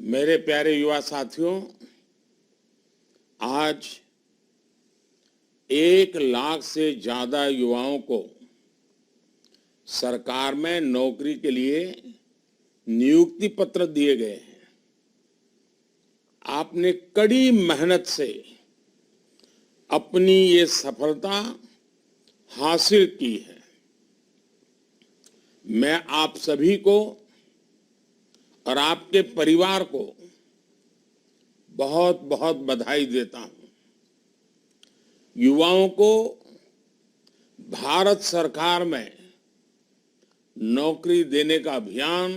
मेरे प्यारे युवा साथियों, आज 1 लाख से ज्यादा युवाओं को सरकार में नौकरी के लिए नियुक्ति पत्र दिए गए हैं। आपने कड़ी मेहनत से अपनी ये सफलता हासिल की है। मैं आप सभी को और आपके परिवार को बहुत बहुत बधाई देता हूं। युवाओं को भारत सरकार में नौकरी देने का अभियान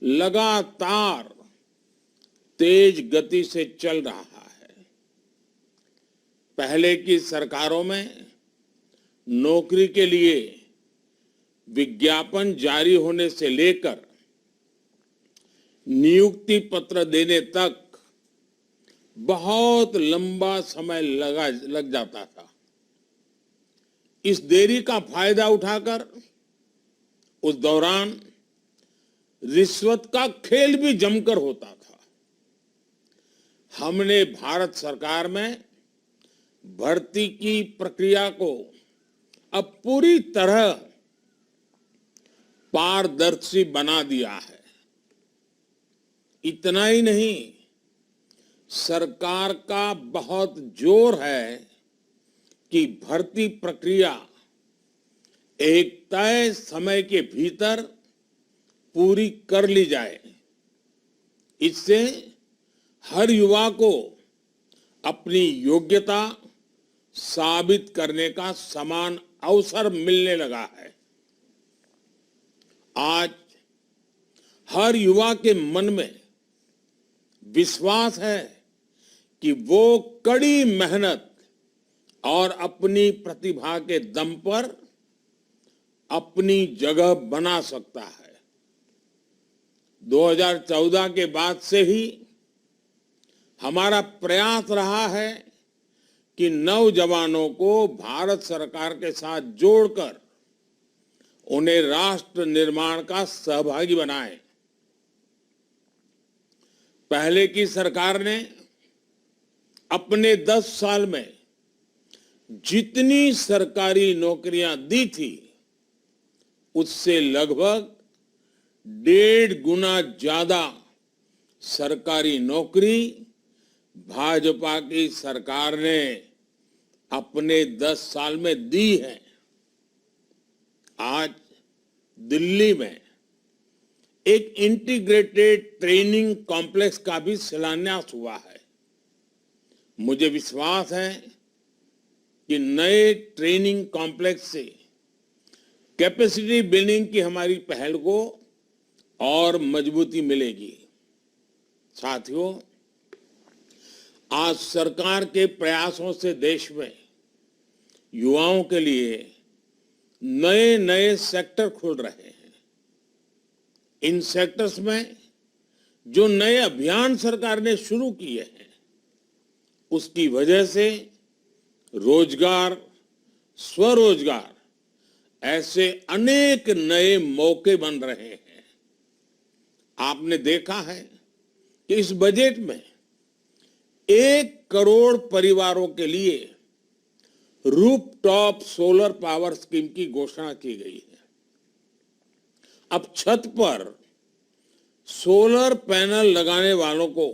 लगातार तेज गति से चल रहा है। पहले की सरकारों में नौकरी के लिए विज्ञापन जारी होने से लेकर नियुक्ति पत्र देने तक बहुत लंबा समय लग जाता था। इस देरी का फायदा उठाकर उस दौरान रिश्वत का खेल भी जमकर होता था। हमने भारत सरकार में भर्ती की प्रक्रिया को अब पूरी तरह पारदर्शी बना दिया है। इतना ही नहीं, सरकार का बहुत जोर है कि भर्ती प्रक्रिया एक तय समय के भीतर पूरी कर ली जाए। इससे हर युवा को अपनी योग्यता साबित करने का समान अवसर मिलने लगा है। आज हर युवा के मन में विश्वास है कि वो कड़ी मेहनत और अपनी प्रतिभा के दम पर अपनी जगह बना सकता है। 2014 के बाद से ही हमारा प्रयास रहा है कि नौजवानों को भारत सरकार के साथ जोड़कर उन्हें राष्ट्र निर्माण का सहभागी बनाएं। पहले की सरकार ने अपने 10 साल में जितनी सरकारी नौकरियां दी थी, उससे लगभग 1.5 गुना ज्यादा सरकारी नौकरी भाजपा की सरकार ने अपने 10 साल में दी है। आज दिल्ली में एक इंटीग्रेटेड ट्रेनिंग कॉम्प्लेक्स का भी शिलान्यास हुआ है। मुझे विश्वास है कि नए ट्रेनिंग कॉम्प्लेक्स से कैपेसिटी बिल्डिंग की हमारी पहल को और मजबूती मिलेगी। साथियों, आज सरकार के प्रयासों से देश में युवाओं के लिए नए नए सेक्टर खुल रहे हैं। इन सेक्टर्स में जो नए अभियान सरकार ने शुरू किए हैं, उसकी वजह से रोजगार, स्वरोजगार ऐसे अनेक नए मौके बन रहे हैं। आपने देखा है कि इस बजट में 1 करोड़ परिवारों के लिए रूफटॉप सोलर पावर स्कीम की घोषणा की गई है। अब छत पर सोलर पैनल लगाने वालों को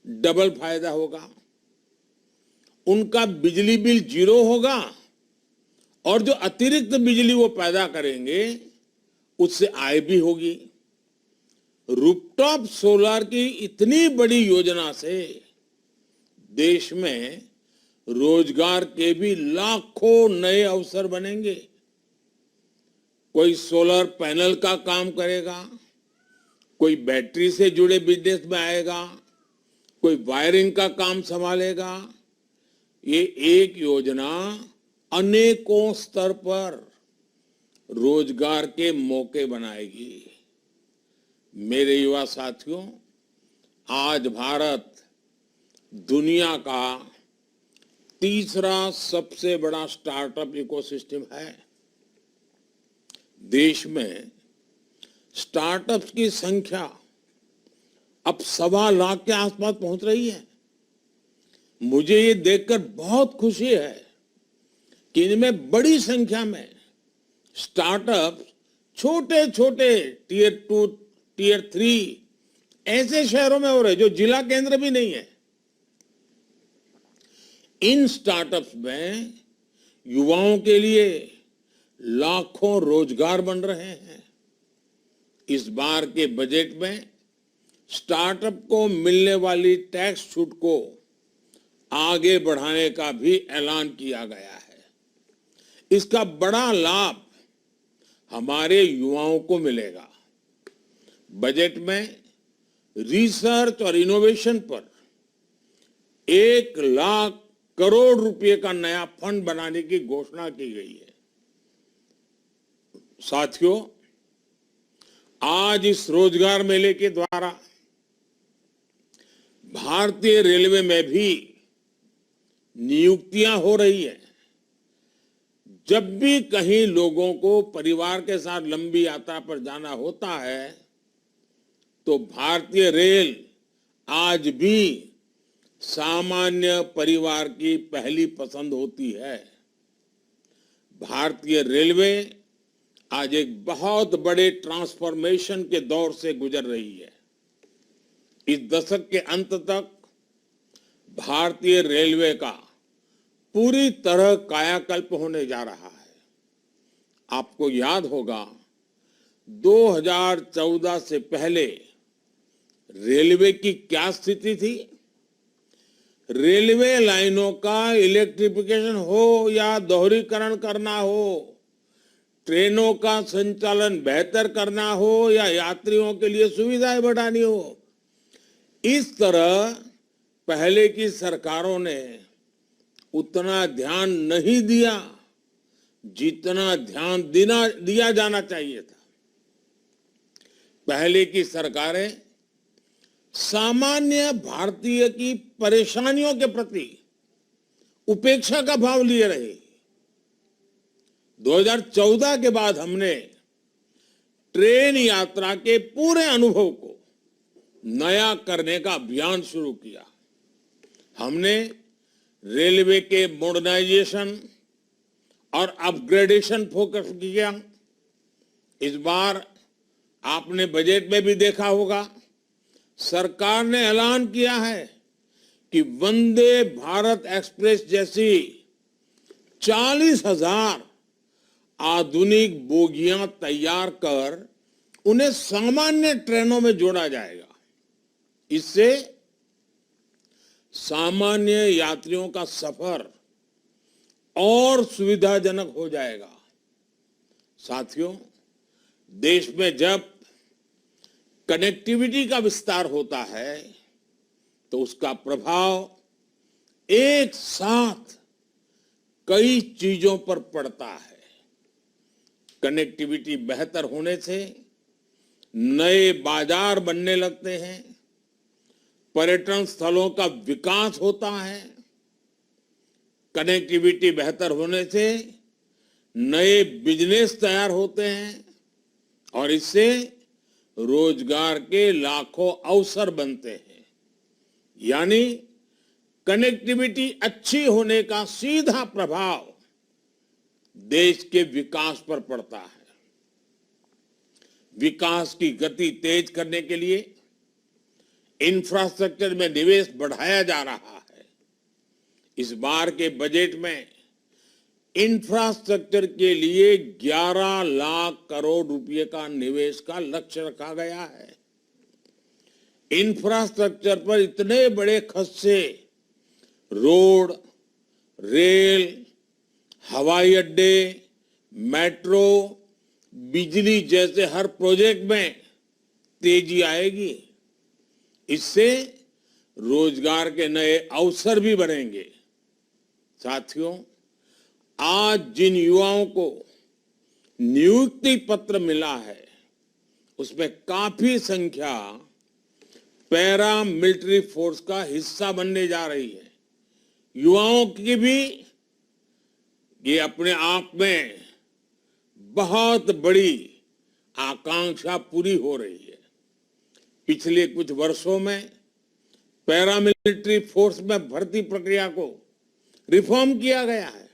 डबल फायदा होगा। उनका बिजली बिल 0 होगा और जो अतिरिक्त बिजली वो पैदा करेंगे उससे आय भी होगी। रूफटॉप सोलर की इतनी बड़ी योजना से देश में रोजगार के भी लाखों नए अवसर बनेंगे। कोई सोलर पैनल का काम करेगा, कोई बैटरी से जुड़े बिजनेस में आएगा, कोई वायरिंग का काम संभालेगा। ये एक योजना अनेकों स्तर पर रोजगार के मौके बनाएगी। मेरे युवा साथियों, आज भारत दुनिया का तीसरा सबसे बड़ा स्टार्टअप इकोसिस्टम है। देश में स्टार्टअप्स की संख्या अब 1.25 लाख के आसपास पहुंच रही है। मुझे ये देखकर बहुत खुशी है कि इनमें बड़ी संख्या में स्टार्टअप छोटे छोटे टियर 2, टियर 3 ऐसे शहरों में हो रहे जो जिला केंद्र भी नहीं है। इन स्टार्टअप्स में युवाओं के लिए लाखों रोजगार बन रहे हैं। इस बार के बजट में स्टार्टअप को मिलने वाली टैक्स छूट को आगे बढ़ाने का भी ऐलान किया गया है। इसका बड़ा लाभ हमारे युवाओं को मिलेगा। बजट में रिसर्च और इनोवेशन पर 1 लाख करोड़ रुपए का नया फंड बनाने की घोषणा की गई है। साथियों, आज इस रोजगार मेले के द्वारा भारतीय रेलवे में भी नियुक्तियां हो रही है। जब भी कहीं लोगों को परिवार के साथ लंबी यात्रा पर जाना होता है तो भारतीय रेल आज भी सामान्य परिवार की पहली पसंद होती है। भारतीय रेलवे आज एक बहुत बड़े ट्रांसफॉर्मेशन के दौर से गुजर रही है। इस दशक के अंत तक भारतीय रेलवे का पूरी तरह कायाकल्प होने जा रहा है। आपको याद होगा 2014 से पहले रेलवे की क्या स्थिति थी। रेलवे लाइनों का इलेक्ट्रिफिकेशन हो या दोहरीकरण करना हो, ट्रेनों का संचालन बेहतर करना हो या यात्रियों के लिए सुविधाएं बढ़ानी हो, इस तरह पहले की सरकारों ने उतना ध्यान नहीं दिया जितना ध्यान दिया जाना चाहिए था। पहले की सरकारें सामान्य भारतीय की परेशानियों के प्रति उपेक्षा का भाव लिए रही। 2014 के बाद हमने ट्रेन यात्रा के पूरे अनुभव को नया करने का अभियान शुरू किया। हमने रेलवे के मॉडर्नाइजेशन और अपग्रेडेशन फोकस किया। इस बार आपने बजट में भी देखा होगा, सरकार ने ऐलान किया है कि वंदे भारत एक्सप्रेस जैसी 40,000 आधुनिक बोगियां तैयार कर उन्हें सामान्य ट्रेनों में जोड़ा जाएगा। इससे सामान्य यात्रियों का सफर और सुविधाजनक हो जाएगा। साथियों, देश में जब कनेक्टिविटी का विस्तार होता है तो उसका प्रभाव एक साथ कई चीजों पर पड़ता है। कनेक्टिविटी बेहतर होने से नए बाजार बनने लगते हैं, पर्यटन स्थलों का विकास होता है। कनेक्टिविटी बेहतर होने से नए बिजनेस तैयार होते हैं और इससे रोजगार के लाखों अवसर बनते हैं। यानी कनेक्टिविटी अच्छी होने का सीधा प्रभाव देश के विकास पर पड़ता है। विकास की गति तेज करने के लिए इंफ्रास्ट्रक्चर में निवेश बढ़ाया जा रहा है। इस बार के बजट में इंफ्रास्ट्रक्चर के लिए 11 लाख करोड़ रुपए का निवेश का लक्ष्य रखा गया है। इंफ्रास्ट्रक्चर पर इतने बड़े खर्च से रोड, रेल, हवाई अड्डे, मेट्रो, बिजली जैसे हर प्रोजेक्ट में तेजी आएगी। इससे रोजगार के नए अवसर भी बनेंगे। साथियों, आज जिन युवाओं को नियुक्ति पत्र मिला है उसमें काफी संख्या पैरा मिलिट्री फोर्स का हिस्सा बनने जा रही है। युवाओं की भी ये अपने आप में बहुत बड़ी आकांक्षा पूरी हो रही है। पिछले कुछ वर्षों में पैरामिलिट्री फोर्स में भर्ती प्रक्रिया को रिफॉर्म किया गया है।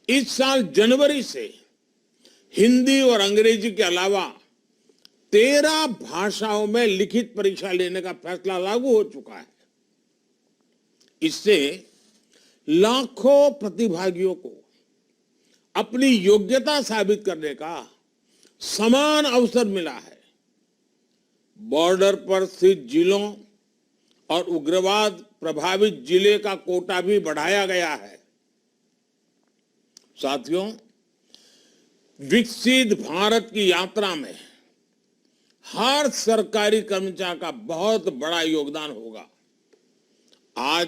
इस साल जनवरी से हिंदी और अंग्रेजी के अलावा 13 भाषाओं में लिखित परीक्षा लेने का फैसला लागू हो चुका है। इससे लाखों प्रतिभागियों को अपनी योग्यता साबित करने का समान अवसर मिला है। बॉर्डर पर स्थित जिलों और उग्रवाद प्रभावित जिले का कोटा भी बढ़ाया गया है। साथियों, विकसित भारत की यात्रा में हर सरकारी कर्मचारी का बहुत बड़ा योगदान होगा। आज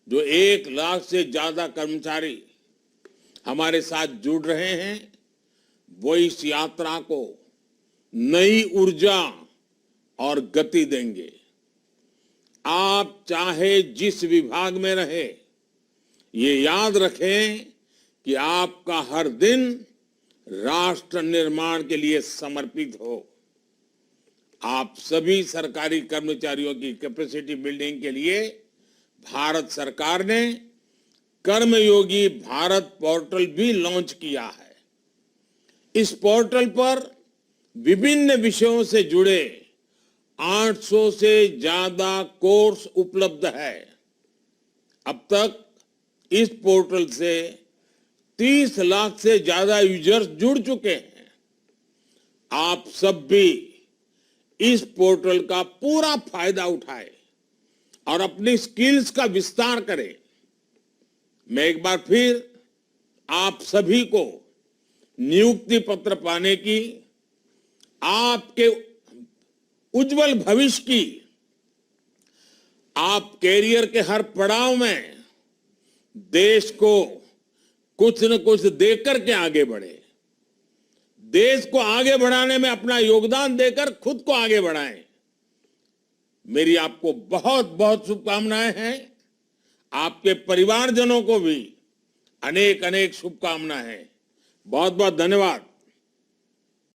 जो 1 लाख से ज्यादा कर्मचारी हमारे साथ जुड़ रहे हैं, वो इस यात्रा को नई ऊर्जा और गति देंगे। आप चाहे जिस विभाग में रहे, ये याद रखें कि आपका हर दिन राष्ट्र निर्माण के लिए समर्पित हो। आप सभी सरकारी कर्मचारियों की कैपेसिटी बिल्डिंग के लिए भारत सरकार ने कर्मयोगी भारत पोर्टल भी लॉन्च किया है। इस पोर्टल पर विभिन्न विषयों से जुड़े 800 से ज्यादा कोर्स उपलब्ध है। अब तक इस पोर्टल से 30 लाख से ज्यादा यूजर्स जुड़ चुके हैं। आप सब भी इस पोर्टल का पूरा फायदा उठाएं और अपनी स्किल्स का विस्तार करें। मैं एक बार फिर आप सभी को नियुक्ति पत्र पाने की, आपके उज्जवल भविष्य की, आप कैरियर के हर पड़ाव में देश को कुछ न कुछ देकर के आगे बढ़े। देश को आगे बढ़ाने में अपना योगदान देकर खुद को आगे बढ़ाएं। मेरी आपको बहुत बहुत शुभकामनाएं हैं। आपके परिवारजनों को भी अनेक अनेक शुभकामनाएं हैं। बहुत बहुत धन्यवाद।